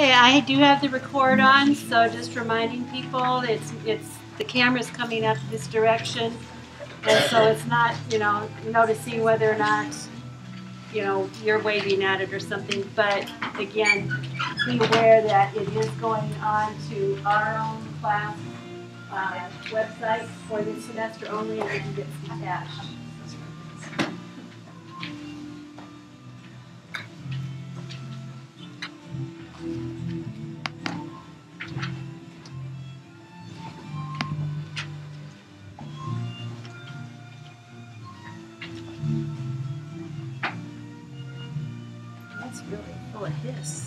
Okay, I do have the record on, so just reminding people it's the camera's coming up this direction, and so it's not, noticing whether or not, you're waving at it or something. But again, be aware that it is going on to our own class website for this semester only, and it gets detached. That's really full of hiss.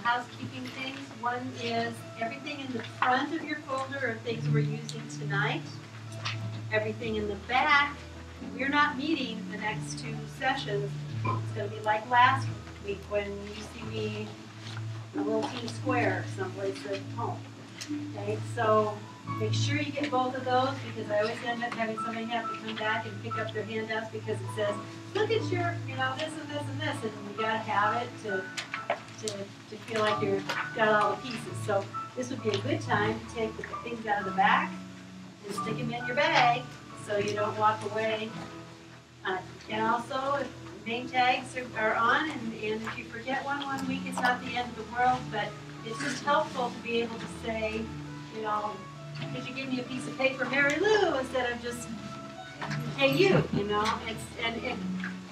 Housekeeping things. One is everything in the front of your folder are things we're using tonight. Everything in the back, we're not meeting the next 2 sessions. It's going to be like last week when you see me a little team square someplace at home. Okay, so make sure you get both of those, because I always end up having somebody have to come back and pick up their handouts because it says, look at your, this and this and this, and you got to have it to feel like you've got all the pieces. So this would be a good time to take the things out of the back and stick them in your bag so you don't walk away. And also, if name tags are on, and if you forget one week, it's not the end of the world, but it's just helpful to be able to say, could you give me a piece of paper, Mary Lou, instead of just, hey you,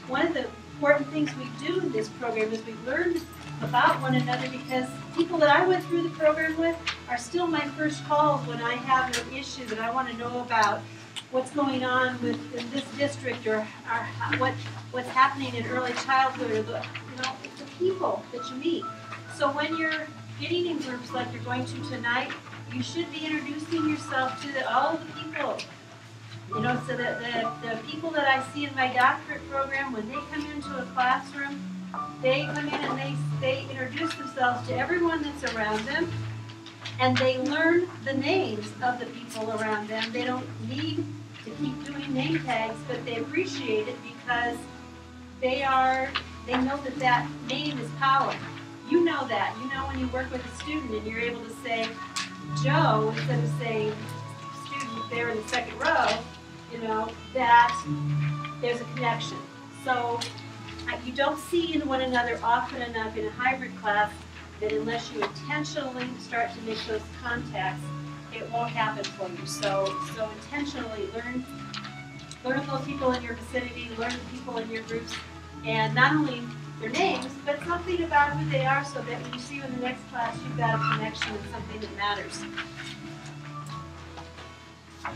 one of the important things we do in this program is we learn about one another, because people that I went through the program with are still my first calls when I have an issue that I want to know about what's going on in this district, or what's happening in early childhood, or the people that you meet. So when you're getting in groups like you're going to tonight, you should be introducing yourself to all the people. So that the people that I see in my doctorate program, when they come into a classroom, they come in and they introduce themselves to everyone that's around them, and they learn the names of the people around them. They don't need to keep doing name tags, but they appreciate it because they know that name is power. You know that. You know when you work with a student and you're able to say Joe instead of saying student there in the second row, that there's a connection. So you don't see one another often enough in a hybrid class that unless you intentionally start to make those contacts, it won't happen for you. So intentionally learn those people in your vicinity, learn the people in your groups, and not only their names, but something about who they are, so that when you see you in the next class, you've got a connection and something that matters.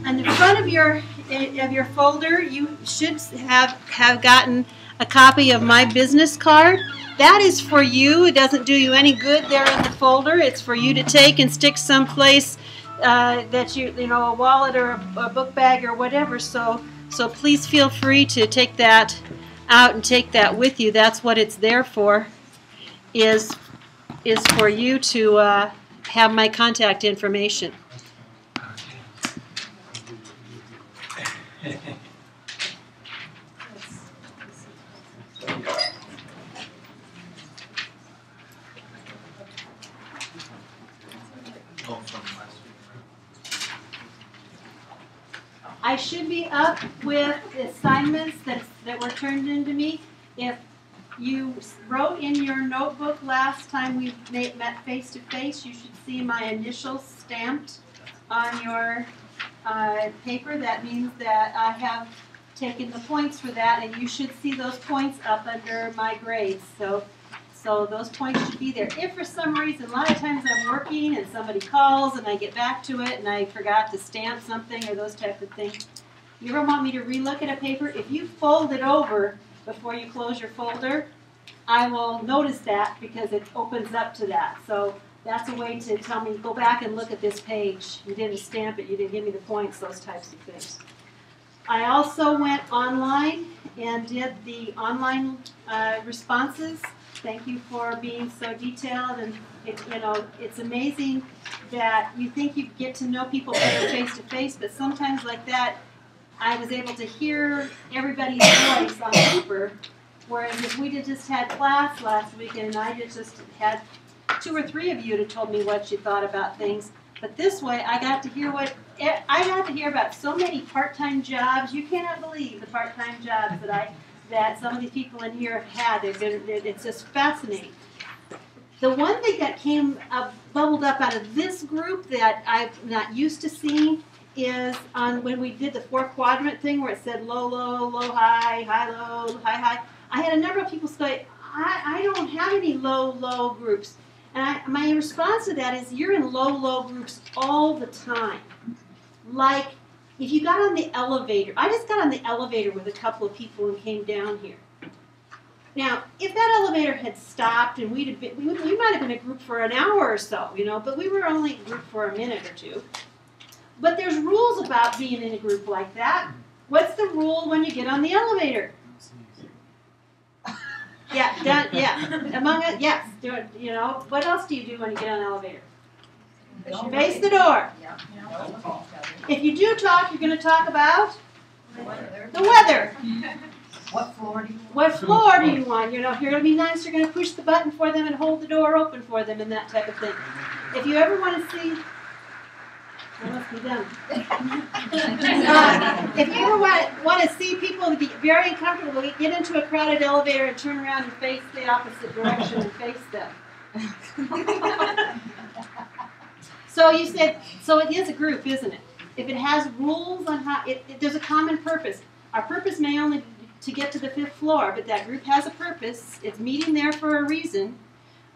On the front of your folder, you should have gotten a copy of my business card. That is for you. It doesn't do you any good there in the folder. It's for you to take and stick someplace that a wallet or a book bag or whatever. So please feel free to take that out and take that with you. That's what it's there for, is for you to have my contact information. I should be up with assignments that were turned into me. If you wrote in your notebook last time we met face-to-face, you should see my initials stamped on your paper. That means that I have taken the points for that, and you should see those points up under my grades. So those points should be there. If for some reason, a lot of times I'm working and somebody calls and I get back to it and I forgot to stamp something or those types of things, you ever want me to relook at a paper? If you fold it over before you close your folder, I will notice that because it opens up to that. So that's a way to tell me, go back and look at this page. You didn't stamp it, you didn't give me the points, those types of things. I also went online and did the online responses. Thank you for being so detailed, and it's amazing that you think you get to know people better face to face, but sometimes like that, I was able to hear everybody's voice on paper, whereas if we just had class last week and I just had 2 or 3 of you that told me what you thought about things, but this way I got to hear about so many part-time jobs. You cannot believe the part-time jobs that some of these people in here have had. It's just fascinating. The one thing that bubbled up out of this group that I'm not used to seeing is when we did the 4-quadrant thing where it said low, low, low, high, high, low, high, high. I had a number of people say, I don't have any low, low groups. And my response to that is, you're in low, low groups all the time. Like, if you got on the elevator, I just got on the elevator with a couple of people and came down here. Now, if that elevator had stopped and we might have been a group for an hour or so, but we were only a group for a minute or two. But there's rules about being in a group like that. What's the rule when you get on the elevator? Among us, yes. What else do you do when you get on the elevator? Face the door. If you do talk, you're going to talk about the weather. What floor do you want? If you're going to be nice, you're going to push the button for them and hold the door open for them and that type of thing. If you ever want to see... I must be done. If you ever want to see people be very uncomfortable, get into a crowded elevator and turn around and face the opposite direction and face them. So you said, so it is a group, isn't it? If it has rules on how, there's a common purpose. Our purpose may only be to get to the 5th floor, but that group has a purpose. It's meeting there for a reason.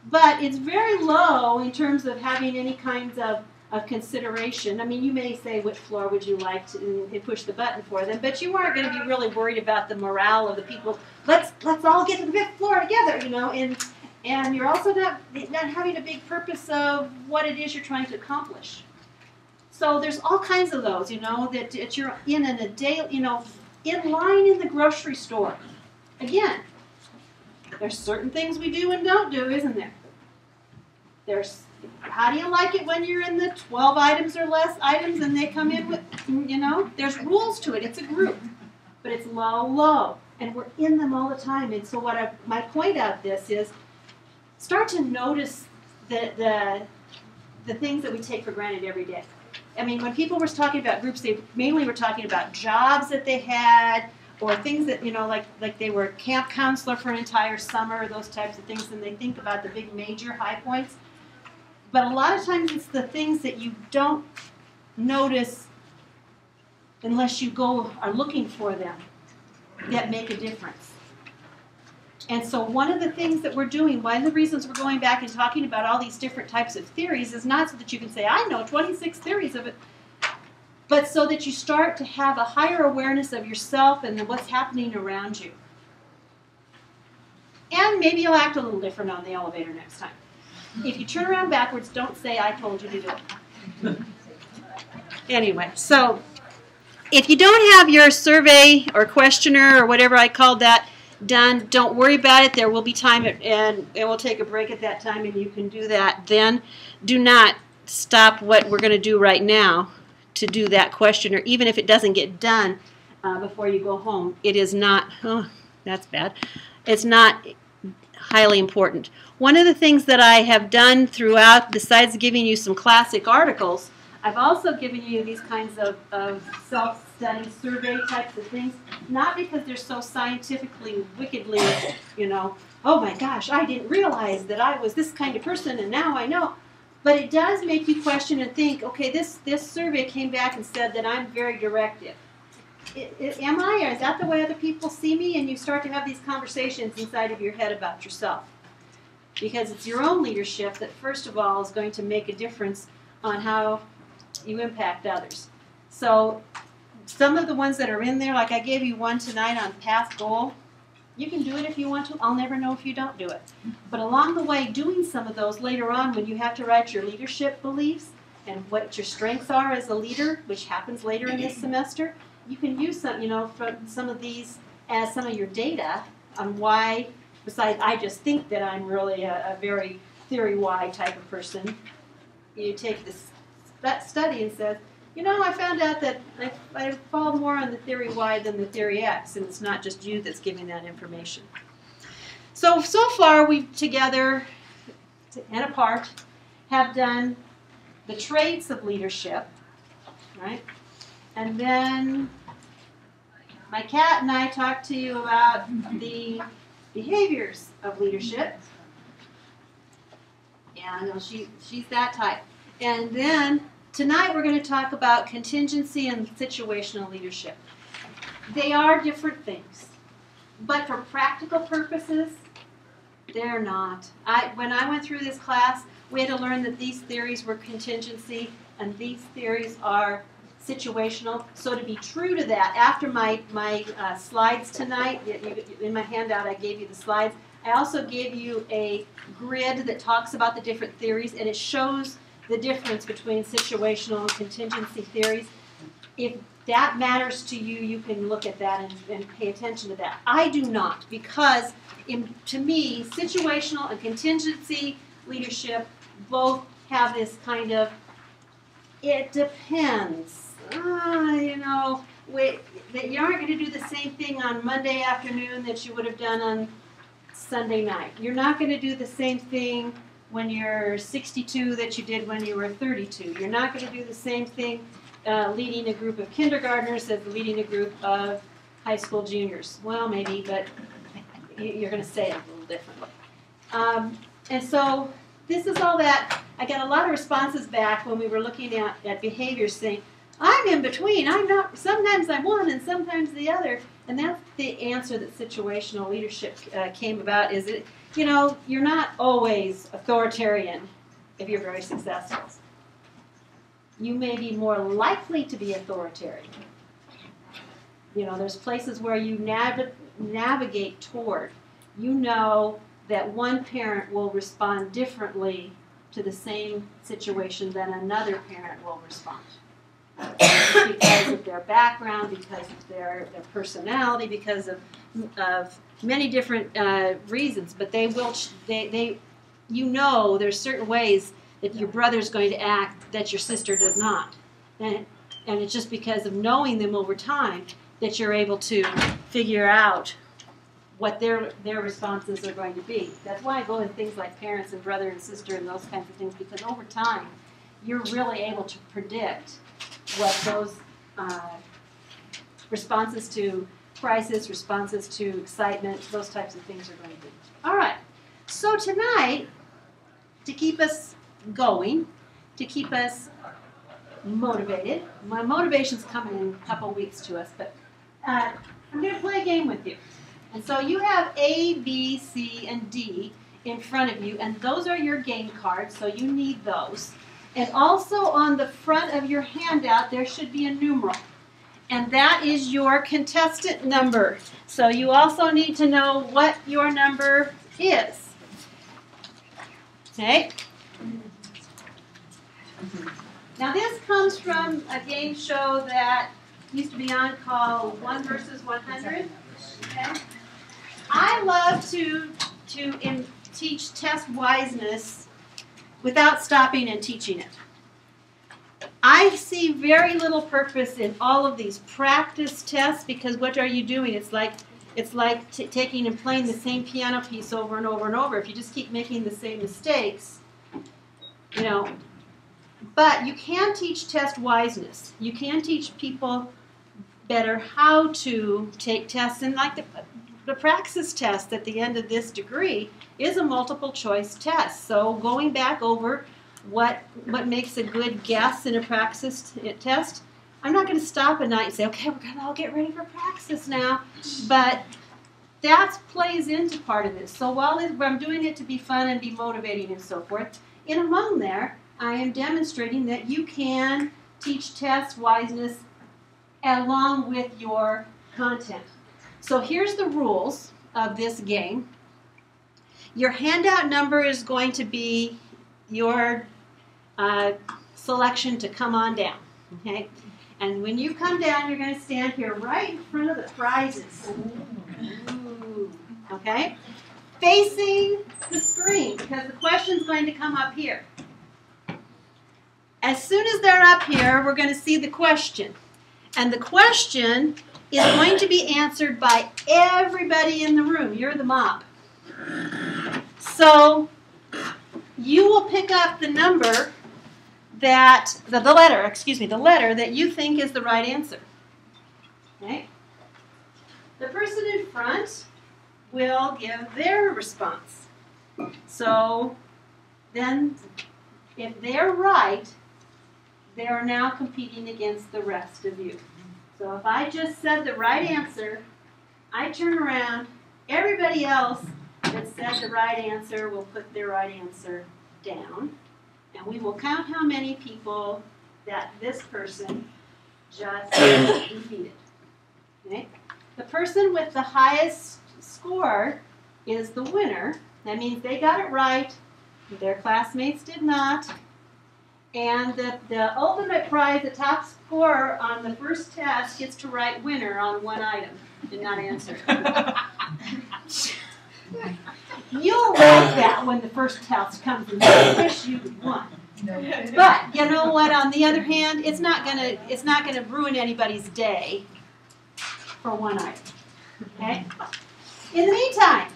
But it's very low in terms of having any kinds of consideration. I mean, you may say, which floor would you like to, and push the button for them, but you aren't going to be really worried about the morale of the people. Let's all get to the 5th floor together, and you're also not having a big purpose of what it is you're trying to accomplish. So there's all kinds of those, that you're in a day, in line in the grocery store. Again, there's certain things we do and don't do, isn't there? How do you like it when you're in the 12 items or less items and they come in with, there's rules to it. It's a group, but it's low, low, and we're in them all the time. And so my point of this is, start to notice the things that we take for granted every day. I mean, when people were talking about groups, they mainly were talking about jobs that they had, or things that, like they were camp counselor for an entire summer, those types of things, and they think about the big major high points. But a lot of times it's the things that you don't notice unless you are looking for them that make a difference. And so one of the things that we're doing, one of the reasons we're going back and talking about all these different types of theories is not so that you can say, I know 26 theories of it, but so that you start to have a higher awareness of yourself and what's happening around you. And maybe you'll act a little different on the elevator next time. If you turn around backwards, don't say, I told you to do it. Anyway, so if you don't have your survey or questionnaire or whatever I called that, done. Don't worry about it. There will be time, and we'll take a break at that time, and you can do that then. Do not stop what we're going to do right now to do that question, or even if it doesn't get done before you go home. It is not, oh, that's bad. It's not highly important. One of the things that I have done throughout, besides giving you some classic articles, I've also given you these kinds of self-study survey types of things, not because they're so scientifically wickedly, you know, oh my gosh, I didn't realize that I was this kind of person and now I know. But it does make you question and think, okay, this survey came back and said that I'm very directive. Am I, or is that the way other people see me? And you start to have these conversations inside of your head about yourself. Because it's your own leadership that, first of all, is going to make a difference on how you impact others. So some of the ones that are in there, like I gave you one tonight on path goal, you can do it if you want to. I'll never know if you don't do it. But along the way, doing some of those later on when you have to write your leadership beliefs and what your strengths are as a leader, which happens later in this semester, you can use some, you know, from some of these as some of your data on why, besides I just think that I'm really a very theory-Y type of person. You take that study and says, you know, I found out that I fall more on the theory Y than the theory X, and it's not just you that's giving that information. So far we've together and apart have done the traits of leadership, right? And then my cat and I talked to you about the behaviors of leadership. And she's that type. And then tonight we're going to talk about contingency and situational leadership. They are different things. But for practical purposes, they're not. When I went through this class, we had to learn that these theories were contingency and these theories are situational. So to be true to that, after my slides tonight, in my handout I gave you the slides, I also gave you a grid that talks about the different theories, and it shows the difference between situational and contingency theories. If that matters to you, you can look at that and pay attention to that. I do not, because to me, situational and contingency leadership both have this kind of, it depends. You know, that you aren't going to do the same thing on Monday afternoon that you would have done on Sunday night. You're not going to do the same thing when you're 62 that you did when you were 32. You're not going to do the same thing leading a group of kindergartners as leading a group of high school juniors. Well, maybe, but you're going to say it a little differently. And so this is all that. I got a lot of responses back when we were looking at behaviors saying, I'm in between. I'm not. Sometimes I'm one and sometimes the other. And that's the answer that situational leadership came about. Is it, you know, you're not always authoritarian if you're very successful. You may be more likely to be authoritarian. You know, there's places where you navigate toward. You know that one parent will respond differently to the same situation than another parent will respond. Because of their background, because of their personality, because of many different reasons. But they will, you know, there's certain ways that your brother's going to act that your sister does not, and it's just because of knowing them over time that you're able to figure out what their responses are going to be. That's why I go in things like parents and brother and sister and those kinds of things, because over time you're really able to predict what those responses to crisis, responses to excitement, those types of things are going to be. All right. So tonight, to keep us going, to keep us motivated, my motivation's coming in a couple weeks to us, but I'm going to play a game with you. And so you have A, B, C, and D in front of you, and those are your game cards, so you need those. And also on the front of your handout, there should be a numeral. And that is your contestant number. So you also need to know what your number is. Okay? Now this comes from a game show that used to be on called 1 versus 100. Okay? I love to teach test wiseness without stopping and teaching it. I see very little purpose in all of these practice tests because what are you doing? It's like taking and playing the same piano piece over and over and over. If you just keep making the same mistakes, you know. But you can teach test wiseness. You can teach people better how to take tests. And like the praxis test at the end of this degree is a multiple choice test. So going back over what makes a good guess in a praxis test, I'm not going to stop at night and say, okay, we're going to all get ready for praxis now. But that plays into part of this. So while I'm doing it to be fun and be motivating and so forth, in among there, I am demonstrating that you can teach test wiseness along with your content. So here's the rules of this game. Your handout number is going to be your selection to come on down. Okay? And when you come down, you're going to stand here right in front of the prizes. Ooh. Okay? Facing the screen, because the question's going to come up here. As soon as they're up here, we're going to see the question. And the question is going to be answered by everybody in the room. You're the mob. So you will pick up the number that, the letter that you think is the right answer. Okay? The person in front will give their response. So then, if they're right, they are now competing against the rest of you. So if I just said the right answer, I turn around, everybody else that said the right answer will put their right answer down, and we will count how many people that this person just defeated. Okay? The person with the highest score is the winner. That means they got it right, their classmates did not. And the ultimate prize, the top scorer on the first test, gets to write winner on one item and not answer. You'll like that when the first test comes and you wish you'd won. But you know what? On the other hand, it's not gonna ruin anybody's day for one item. Okay? In the meantime,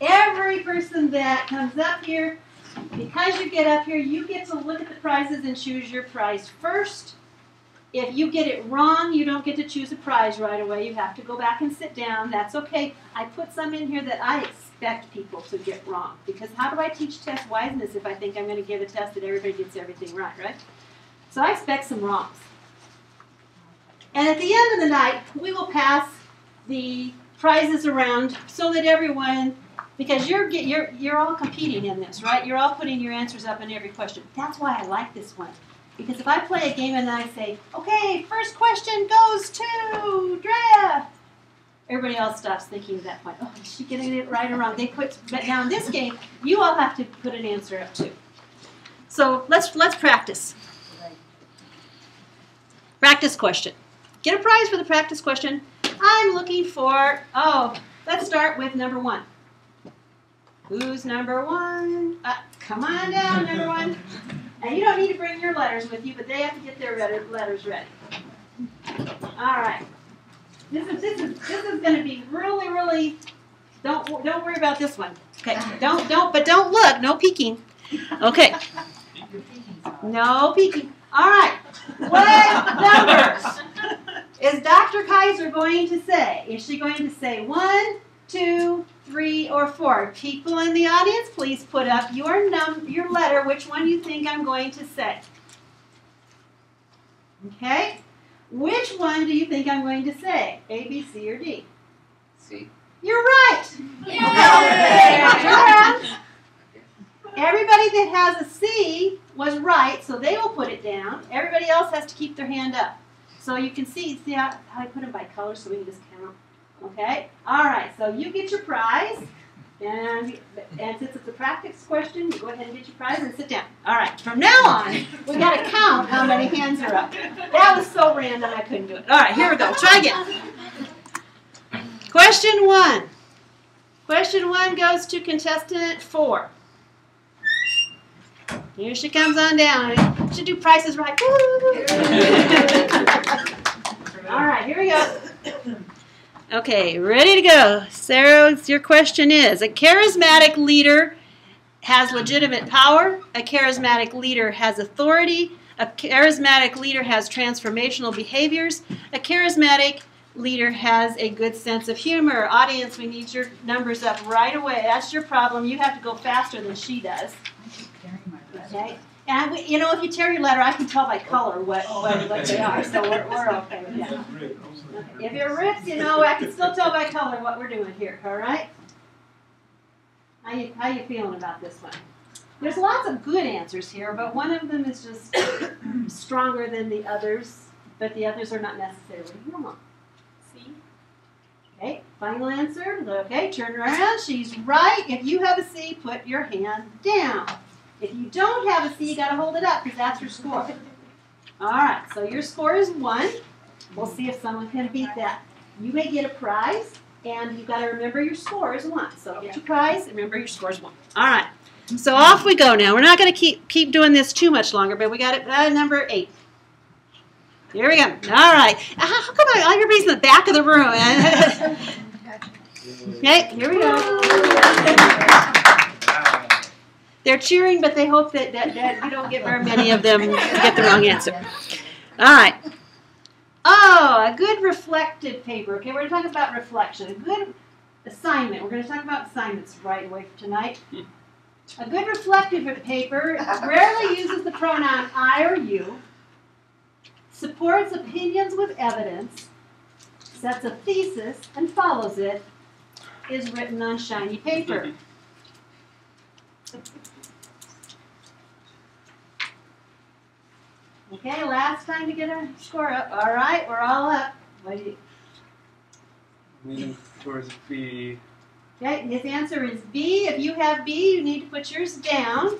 every person that comes up here, because you get up here, you get to look at the prizes and choose your prize first. If you get it wrong, you don't get to choose a prize right away. You have to go back and sit down. That's okay. I put some in here that I expect people to get wrong. Because how do I teach test wiseness if I think I'm going to give a test that everybody gets everything right, right? So I expect some wrongs. And at the end of the night, we will pass the prizes around so that everyone, because you're all competing in this, right? You're all putting your answers up in every question. That's why I like this one. Because if I play a game and I say, okay, first question goes to Drea, everybody else stops thinking at that point, oh, is she getting it right or wrong? But now in this game, you all have to put an answer up too. So let's practice. Practice question. Get a prize for the practice question. I'm looking for, let's start with number 1. Who's number 1? Come on down, number 1. And you don't need to bring your letters with you, but they have to get their letters ready. All right. This is going to be really, really. Don't worry about this one. Okay. Don't look. No peeking. Okay. No peeking. All right. What numbers is Dr. Kaiser going to say? Is she going to say 1, 2, 3, or 4? People in the audience, please put up your letter, which one you think I'm going to say. Okay? Which one do you think I'm going to say? A, B, C, or D? C. You're right! Okay. Everybody that has a C was right, so they will put it down. Everybody else has to keep their hand up. So you can see how I put them by color so we can just count. Okay? All right, so you get your prize. And since it's a practice question, you go ahead and get your prize and sit down. All right, from now on, we got to count how many hands are up. That was so random I couldn't do it. All right, here we go. Try again. Question 1. Question 1 goes to contestant 4. Here she comes on down. Should do prices right. All right, here we go. Okay, ready to go. Sarah, your question is, a charismatic leader has legitimate power. A charismatic leader has authority. A charismatic leader has transformational behaviors. A charismatic leader has a good sense of humor. Audience, we need your numbers up right away. That's your problem. You have to go faster than she does. Okay? And if you tear your letter, I can tell by color what they are, so we're okay with that. Okay. If it rips, I can still tell by color what we're doing here, all right? How you feeling about this one? There's lots of good answers here, but one of them is just stronger than the others, but the others are not necessarily wrong. See? Okay, final answer. Okay, turn around. She's right. If you have a C, put your hand down. If you don't have a C, you got to hold it up because that's your score. All right, so your score is 1. We'll see if someone can beat that. You may get a prize, and you've got to remember your score is 1. So get your prize, and remember your score is 1. All right, so off we go now. We're not going to keep doing this too much longer, but we got it number 8. Here we go. All right. How come everybody's in the back of the room? Okay, here we go. They're cheering, but they hope that you don't get very many of them get the wrong answer. All right. Oh, a good reflective paper. Okay, we're going to talk about reflection. A good assignment. We're going to talk about assignments right away for tonight. A good reflective paper rarely uses the pronoun I or you, supports opinions with evidence, sets a thesis and follows it, is written on shiny paper. Okay, last time to get a score up. All right, we're all up. What do you? Leaning towards B. Okay, his answer is B. If you have B, you need to put yours down.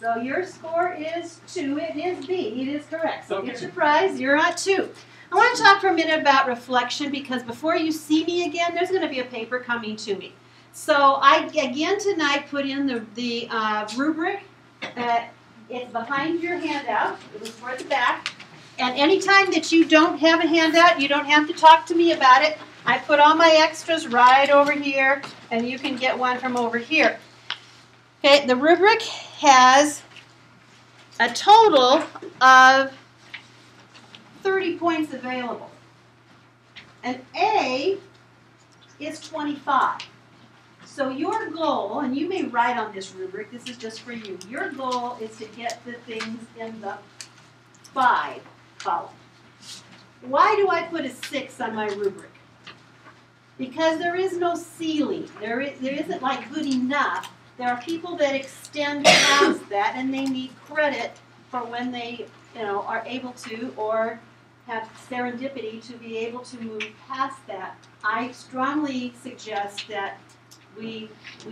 So your score is 2. It is B. It is correct. So okay. Get your prize. You're on 2. I want to talk for a minute about reflection because before you see me again, there's going to be a paper coming to me. So I, again tonight, put in the rubric. It's behind your handout. It was toward the back. And anytime that you don't have a handout, you don't have to talk to me about it. I put all my extras right over here, and you can get one from over here. Okay, the rubric has a total of 30 points available. An A is 25. So your goal, and you may write on this rubric, this is just for you, your goal is to get the things in the 5 column. Why do I put a 6 on my rubric? Because there is no ceiling. There isn't like good enough. There are people that extend past that, and they need credit for when they are able to or have serendipity to be able to move past that. I strongly suggest that we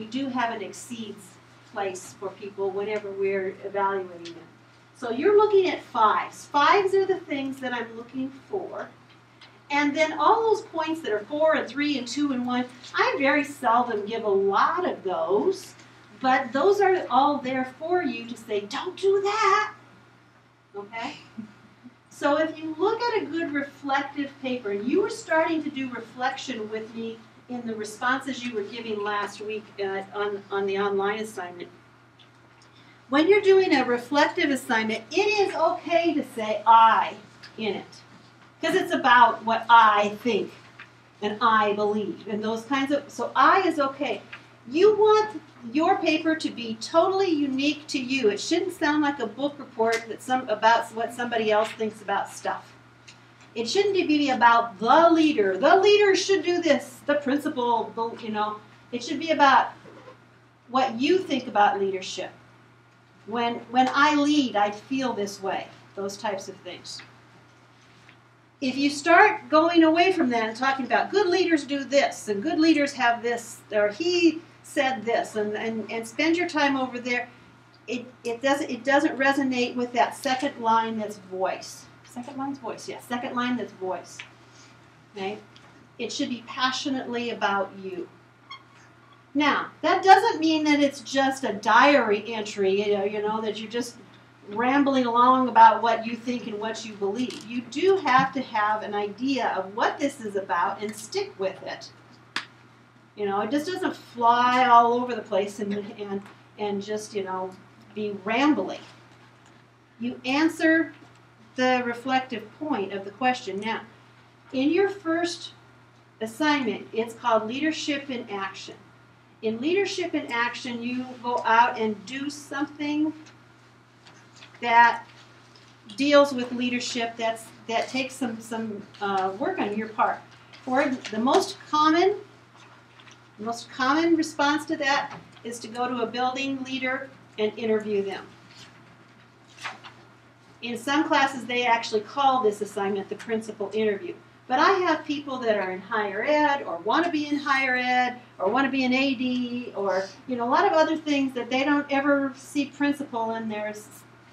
do have an exceeds place for people whenever we're evaluating them. So you're looking at 5s. 5s are the things that I'm looking for. And then all those points that are 4 and 3 and 2 and 1, I very seldom give a lot of those, but those are all there for you to say, don't do that. Okay? So if you look at a good reflective paper, and you were starting to do reflection with me in the responses you were giving last week on the online assignment. When you're doing a reflective assignment, it is okay to say I in it. Because it's about what I think and I believe and those kinds of, so I is okay. You want your paper to be totally unique to you. It shouldn't sound like a book report about what somebody else thinks about stuff. It shouldn't be about the leader. The leader should do this, the principal, It should be about what you think about leadership. When I lead, I feel this way. Those types of things. If you start going away from that and talking about good leaders do this, and good leaders have this, or he said this, and spend your time over there, it doesn't resonate with that second line that's voice. Second line's voice, yes. Second line that's voice. Okay? It should be passionately about you. Now, that doesn't mean that it's just a diary entry, you know, that you're just rambling along about what you think and what you believe. You do have to have an idea of what this is about and stick with it. You know, it just doesn't fly all over the place and just, you know, be rambling. You answer the reflective point of the question. Now, in your first assignment, it's called Leadership in Action. In Leadership in Action, you go out and do something that deals with leadership that takes some work on your part. For the most common response to that is to go to a building leader and interview them. In some classes, they actually call this assignment the principal interview. But I have people that are in higher ed or want to be in higher ed or want to be an AD or, you know, a lot of other things that they don't ever see principal in their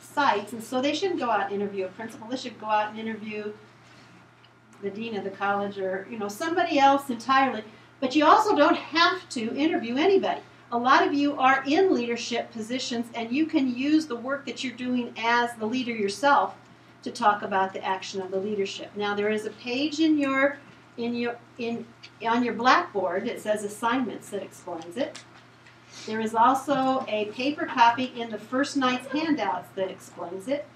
sites. And so they shouldn't go out and interview a principal. They should go out and interview the dean of the college or, you know, somebody else entirely. But you also don't have to interview anybody. A lot of you are in leadership positions and you can use the work that you're doing as the leader yourself to talk about the action of the leadership. Now there is a page on your blackboard that says assignments that explains it. There is also a paper copy in the first night's handouts that explains it.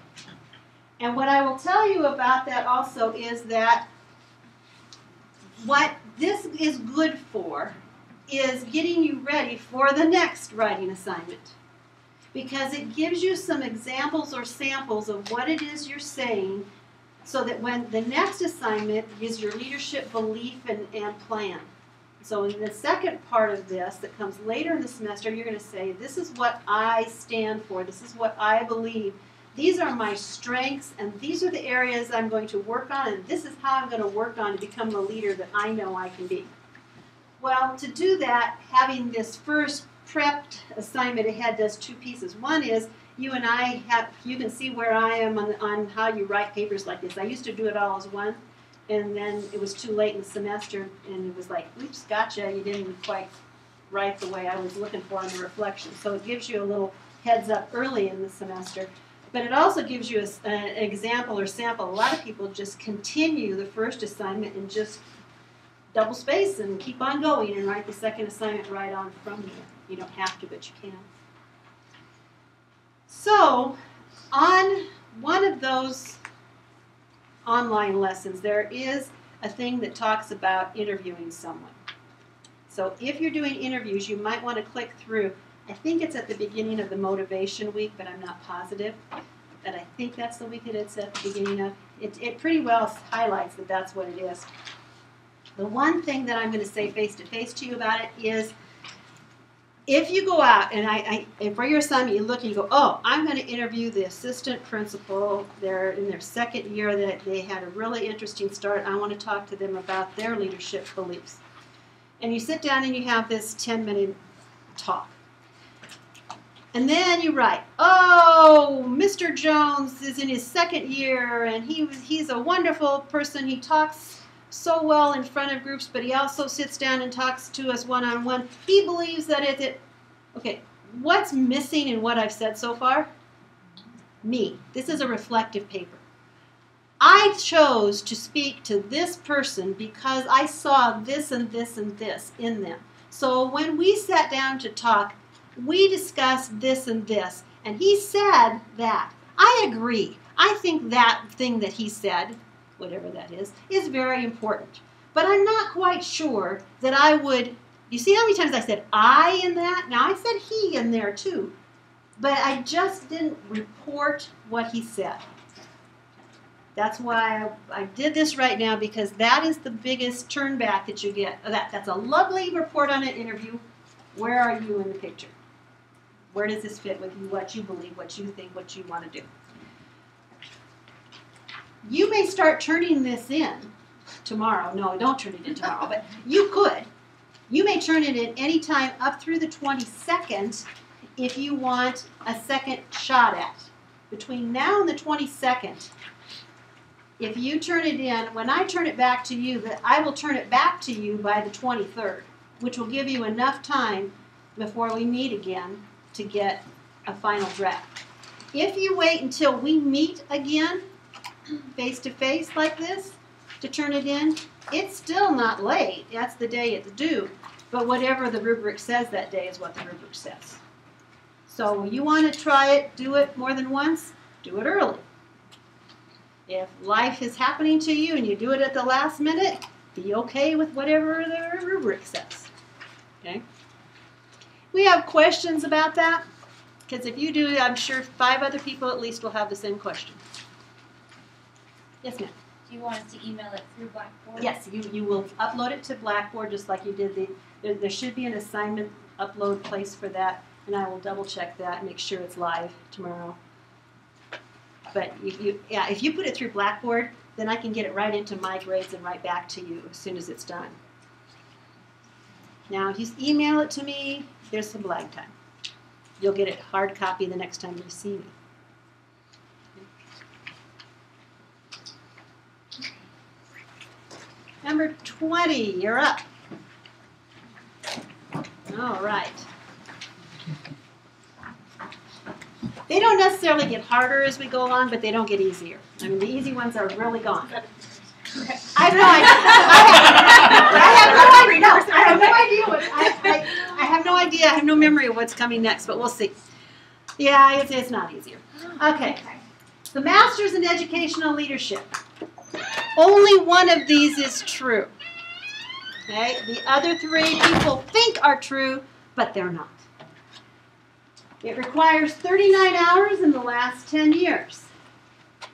And what I will tell you about that also is that what this is good for is getting you ready for the next writing assignment. Because it gives you some examples or samples of what it is you're saying so that when the next assignment is your leadership belief and plan. So in the second part of this that comes later in the semester, you're going to say, this is what I stand for, this is what I believe, these are my strengths, and these are the areas I'm going to work on, and this is how I'm going to work on to become the leader that I know I can be. Well, to do that, having this first prepped assignment ahead does two pieces. One is you and I you can see where I am on how you write papers like this. I used to do it all as one, and then it was too late in the semester, and it was like, oops, gotcha, you didn't quite write the way I was looking for in the reflection. So it gives you a little heads up early in the semester. But it also gives you an example or sample. A lot of people just continue the first assignment and just double space and keep on going and write the second assignment right on from there. You don't have to, but you can. So, on one of those online lessons, there is a thing that talks about interviewing someone. So if you're doing interviews, you might want to click through. I think it's at the beginning of the motivation week, but I'm not positive. But I think that's the week that it's at the beginning of. It pretty well highlights that that's what it is. The one thing that I'm going to say face-to-face to you about it is, if you go out and for your assignment you look and you go, oh, I'm going to interview the assistant principal. They're in their second year. That they had a really interesting start. I want to talk to them about their leadership beliefs. And you sit down and you have this 10-minute talk. And then you write, oh, Mr. Jones is in his second year and he's a wonderful person. He talks so well in front of groups, but he also sits down and talks to us one-on-one. He believes that okay, what's missing in what I've said so far? Me. This is a reflective paper. I chose to speak to this person because I saw this and this and this in them. So when we sat down to talk, we discussed this and this, and he said that. I agree. I think that thing that he said, whatever that is very important. But I'm not quite sure that I would, you see how many times I said I in that? Now I said he in there too, but I just didn't report what he said. That's why I did this right now, because that is the biggest turn back that you get. That's a lovely report on an interview. Where are you in the picture? Where does this fit with you, what you believe, what you think, what you want to do? You may start turning this in tomorrow. No, don't turn it in tomorrow, but you could. You may turn it in any time up through the 22nd if you want a second shot at. Between now and the 22nd, if you turn it in, when I turn it back to you, I will turn it back to you by the 23rd. which will give you enough time before we meet again to get a final draft. If you wait until we meet again, face-to-face like this, to turn it in, it's still not late. That's the day it's due. But whatever the rubric says that day is what the rubric says. So you want to try it, do it more than once, do it early. If life is happening to you and you do it at the last minute, be okay with whatever the rubric says. Okay? We have questions about that, because if you do, I'm sure 5 other people at least will have the same question. Yes, ma'am. Do you want us to email it through Blackboard? Yes, you will upload it to Blackboard just like you did there should be an assignment upload place for that, and I will double check that and make sure it's live tomorrow. But if you put it through Blackboard, then I can get it right into my grades and right back to you as soon as it's done. Now, if you email it to me, there's some lag time. You'll get it hard copy the next time you see me. Number 20, you're up. All right. They don't necessarily get harder as we go along, but they don't get easier. I mean, the easy ones are really gone. I have no idea. I have no memory of what's coming next, but we'll see. Yeah, it's not easier. Okay. The Masters in Educational Leadership. Only one of these is true. Okay? The other 3 people think are true, but they're not. It requires 39 hours in the last 10 years.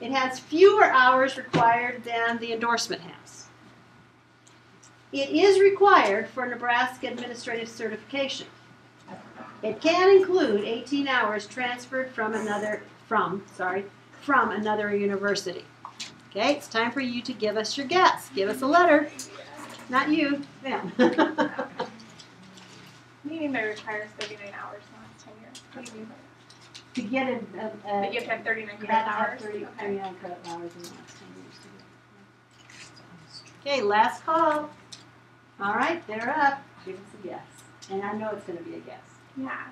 It has fewer hours required than the endorsement has. It is required for Nebraska administrative certification. It can include 18 hours transferred from another university. Okay, it's time for you to give us your guess. Give us a letter. Not you, them. Meaning that requires 39 hours in the last 10 years. What do you mean by that? To get But you have to have 39 credit hours? 39 credit hours in the last 10 years. Okay, last call. All right, they're up. Give us a guess. And I know it's going to be a guess. Yeah.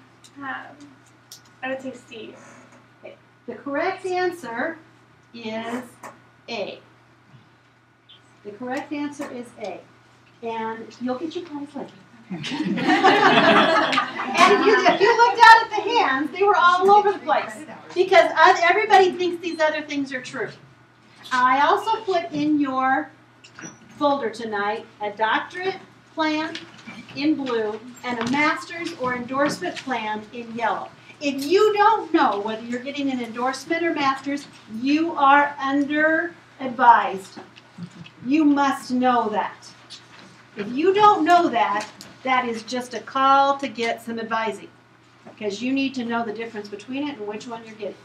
I would say C. Okay. The correct answer is A. The correct answer is A. And you'll get your prize later. And if you looked out at the hands, they were all over the place because everybody thinks these other things are true. I also put in your folder tonight a doctorate plan in blue and a master's or endorsement plan in yellow. If you don't know whether you're getting an endorsement or master's, you are under-advised. You must know that. If you don't know that, that is just a call to get some advising, because you need to know the difference between it and which one you're getting.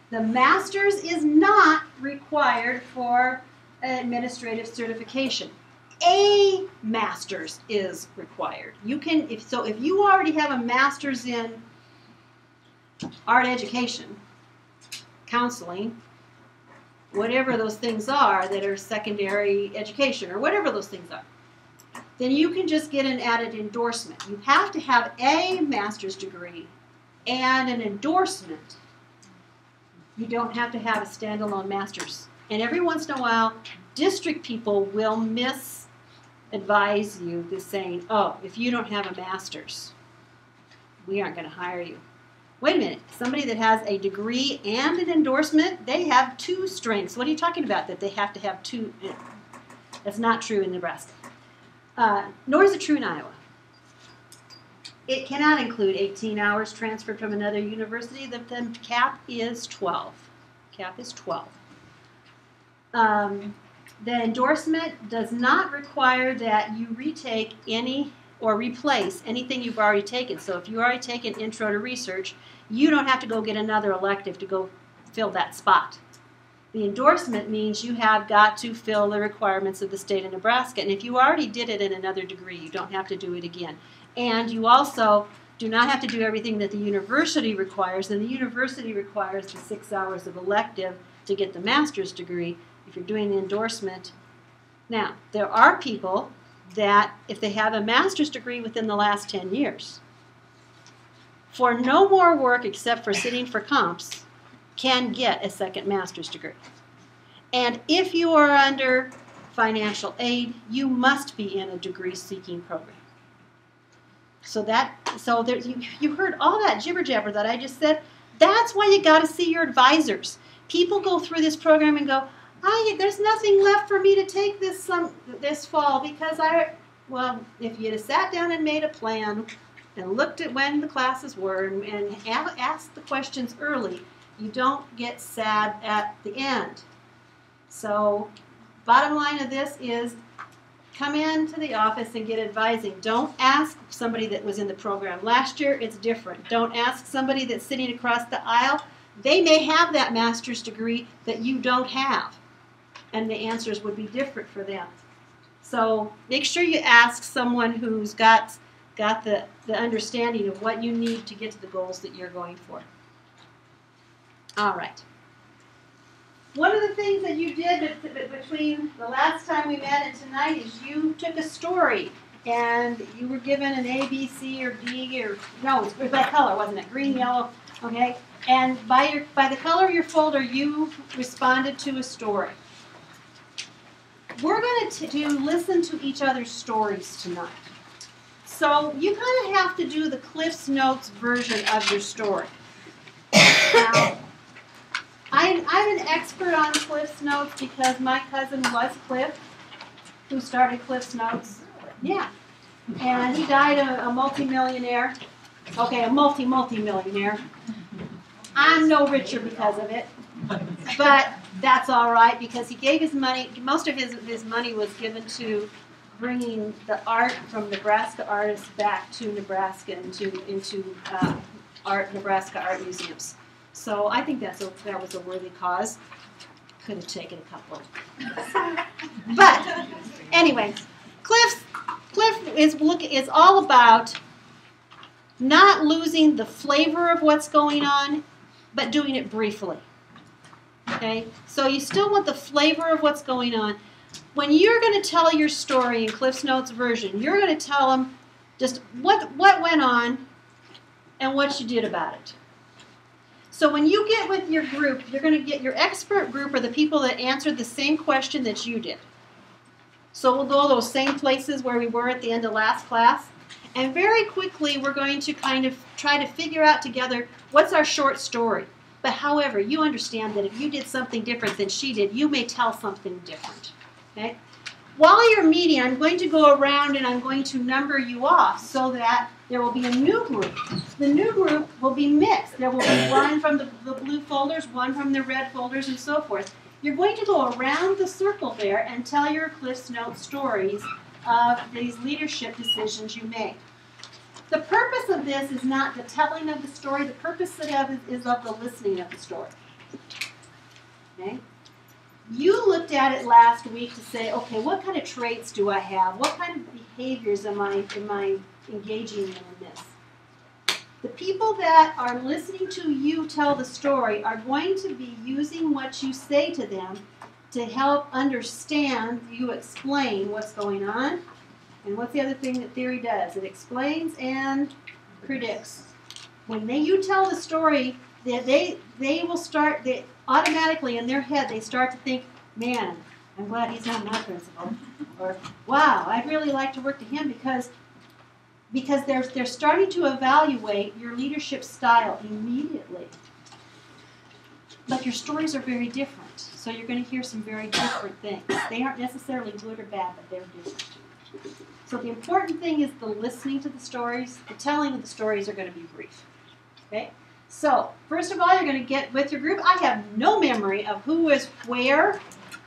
The master's is not required for administrative certification. A master's is required. You can, if you already have a master's in art education, counseling, whatever those things are that are secondary education or whatever those things are, then you can just get an added endorsement. You have to have a master's degree and an endorsement. You don't have to have a standalone master's. And every once in a while, district people will misadvise you by saying, oh, if you don't have a master's, we aren't going to hire you. Wait a minute, somebody that has a degree and an endorsement, they have 2 strengths. What are you talking about that they have to have 2? That's not true in Nebraska. Nor is it true in Iowa. It cannot include 18 hours transferred from another university. The cap is 12. Cap is 12. The endorsement does not require that you retake any or replace anything you've already taken. So if you already taken Intro to Research, you don't have to go get another elective to go fill that spot. The endorsement means you have got to fill the requirements of the state of Nebraska. And if you already did it in another degree, you don't have to do it again. And you also do not have to do everything that the university requires. And the university requires the 6 hours of elective to get the master's degree if you're doing the endorsement. Now, there are people that if they have a master's degree within the last 10 years, for no more work except for sitting for comps, can get a second master's degree. And if you are under financial aid, you must be in a degree-seeking program. So there, you heard all that jibber-jabber that I just said. That's why you got to see your advisors. People go through this program and go, there's nothing left for me to take this fall because well, if you'd have sat down and made a plan and looked at when the classes were and asked the questions early, you don't get sad at the end. So bottom line of this is come into the office and get advising. Don't ask somebody that was in the program last year. It's different. Don't ask somebody that's sitting across the aisle. They may have that master's degree that you don't have, and the answers would be different for them. So make sure you ask someone who's got the understanding of what you need to get to the goals that you're going for. All right. One of the things that you did between the last time we met and tonight is you took a story and you were given an A, B, C, or D, or no, it was by color, wasn't it? Green, yellow, okay? And by the color of your folder, you responded to a story. We're going to listen to each other's stories tonight. So you kind of have to do the Cliff's Notes version of your story. Now, I'm an expert on Cliff's Notes because my cousin was Cliff, who started Cliff's Notes. Yeah. And he died a multimillionaire. Okay, a multi-millionaire. I'm no richer because of it. But that's all right because he gave his money, most of his money was given to bringing the art from Nebraska artists back to Nebraska into Nebraska art museums. So I think that was a worthy cause. Could have taken a couple. But anyway, Cliff is all about not losing the flavor of what's going on, but doing it briefly. Okay? So you still want the flavor of what's going on. When you're going to tell your story in Cliff's Notes version, you're going to tell them just what went on and what you did about it. So when you get with your group, you're going to get your expert group are the people that answered the same question that you did. So we'll go those same places where we were at the end of last class. And very quickly, we're going to kind of try to figure out together what's our short story. But however, you understand that if you did something different than she did, you may tell something different. Okay? While you're meeting, I'm going to go around and I'm going to number you off so that there will be a new group. The new group will be mixed. There will be one from the blue folders, one from the red folders, and so forth. You're going to go around the circle there and tell your Cliff's Notes stories of these leadership decisions you made. The purpose of this is not the telling of the story. The purpose of it is of the listening of the story. Okay? You looked at it last week to say, okay, what kind of traits do I have? What kind of behaviors am I engaging in this? The people that are listening to you tell the story are going to be using what you say to them to help understand you explain what's going on. And what's the other thing that theory does? It explains and predicts. When you tell the story, they will start, automatically in their head, they start to think, man, I'm glad he's not my principal. Or, wow, I'd really like to work to him because they're starting to evaluate your leadership style immediately. But your stories are very different. So you're going to hear some very different things. They aren't necessarily good or bad, but they're different. So the important thing is the listening to the stories. The telling of the stories are going to be brief. Okay? So, first of all, you're going to get with your group. I have no memory of who is where,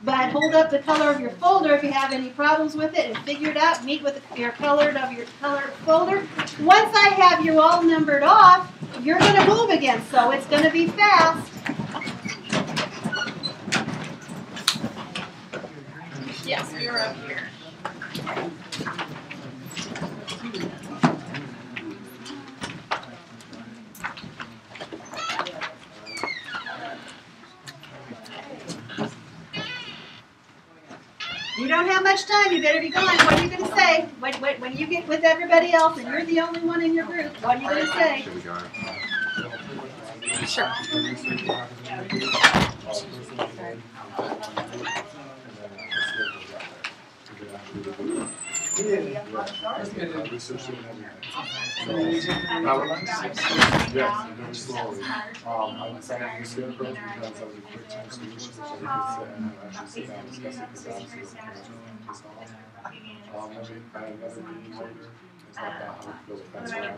but hold up the color of your folder if you have any problems with it and figure it out. Meet with your color folder. Once I have you all numbered off, you're going to move again, so it's going to be fast. Yes, we were up here. You don't have much time. You better be going. What are you going to say? When you get with everybody else and you're the only one in your group, what are you going to say? Should we go? Sure. Maybe by another meeting later, it's not that how we feel.